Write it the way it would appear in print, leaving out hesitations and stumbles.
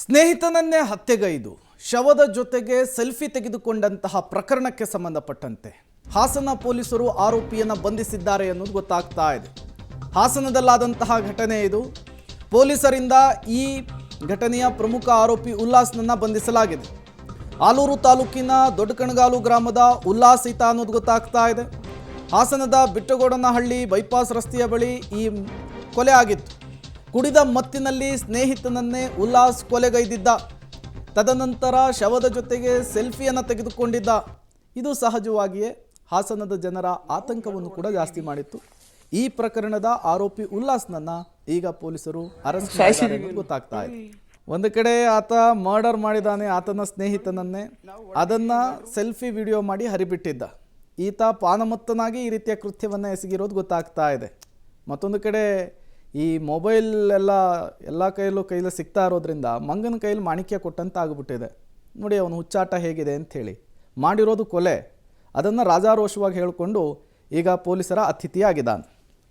ಸ್ನೇಹಿತನನ್ನೇ ಹತ್ಯೆಗೈದು ಶವದ ಜೊತೆಗೆ ಸೆಲ್ಫಿ ತೆಗೆದುಕೊಂಡಂತಹ ಪ್ರಕರಣಕ್ಕೆ ಸಂಬಂಧಪಟ್ಟಂತೆ ಹಾಸನ ಪೊಲೀಸರು ಆರೋಪಿಯನ್ನು ಬಂಧಿಸಿದ್ದಾರೆ ಅನ್ನೋದು ಗೊತ್ತಾಗ್ತಾ ಇದೆ. ಹಾಸನದಲ್ಲಾದಂತಹ ಘಟನೆ ಇದು. ಪೊಲೀಸರಿಂದ ಈ ಘಟನೆಯ ಪ್ರಮುಖ ಆರೋಪಿ ಉಲ್ಲಾಸ್ನನ್ನ ಬಂಧಿಸಲಾಗಿದೆ. ಆಲೂರು ತಾಲೂಕಿನ ದೊಡ್ಡಕಣಗಾಲು ಗ್ರಾಮದ ಉಲ್ಲಾಸ್ ಈತ ಅನ್ನೋದು ಗೊತ್ತಾಗ್ತಾ ಇದೆ. ಹಾಸನದ ಬಿಟ್ಟಗೋಡನಹಳ್ಳಿ ಬೈಪಾಸ್ ರಸ್ತೆಯ ಬಳಿ ಈ ಕೊಲೆ ಆಗಿತ್ತು. ಕುಡಿದ ಮತ್ತಿನಲ್ಲಿ ಸ್ನೇಹಿತನನ್ನೇ ಉಲ್ಲಾಸ್ ಕೊಲೆಗೈದಿದ್ದ. ತದನಂತರ ಶವದ ಜೊತೆಗೆ ಸೆಲ್ಫಿಯನ್ನು ತೆಗೆದುಕೊಂಡಿದ್ದ. ಇದು ಸಹಜವಾಗಿಯೇ ಹಾಸನದ ಜನರ ಆತಂಕವನ್ನು ಕೂಡ ಜಾಸ್ತಿ ಮಾಡಿತ್ತು. ಈ ಪ್ರಕರಣದ ಆರೋಪಿ ಉಲ್ಲಾಸ್ನನ್ನ ಈಗ ಪೊಲೀಸರು ಅರೆಸ್ಟ್ ಮಾಡಿದ್ದಾರೆ ಅನ್ನೋದು ಗೊತ್ತಾಗ್ತಾ ಇದೆ. ಒಂದು ಕಡೆ ಆತ ಮರ್ಡರ್ ಮಾಡಿದಾನೆ ಆತನ ಸ್ನೇಹಿತನನ್ನೇ, ಅದನ್ನ ಸೆಲ್ಫಿ ವಿಡಿಯೋ ಮಾಡಿ ಹರಿಬಿಟ್ಟಿದ್ದ. ಈತ ಪಾನಮತ್ತನಾಗಿ ಈ ರೀತಿಯ ಕೃತ್ಯವನ್ನು ಎಸಗಿರೋದು ಗೊತ್ತಾಗ್ತಾ ಇದೆ. ಮತ್ತೊಂದು ಕಡೆ ಈ ಮೊಬೈಲ್ ಎಲ್ಲ ಕೈಲೂ ಸಿಗ್ತಾ ಇರೋದ್ರಿಂದ ಮಂಗನ ಕೈಯಲ್ಲಿ ಮಾಣಿಕ್ಯ ಕೊಟ್ಟಂತ ಆಗಿಬಿಟ್ಟಿದೆ. ನೋಡಿ ಅವನು ಹುಚ್ಚಾಟ ಹೇಗಿದೆ ಅಂಥೇಳಿ ಮಾಡಿರೋದು ಕೊಲೆ. ಅದನ್ನು ರಾಜಾರೋಷವಾಗಿ ಹೇಳಿಕೊಂಡು ಈಗ ಪೊಲೀಸರ ಅತಿಥಿಯಾಗಿದ್ದಾನೆ.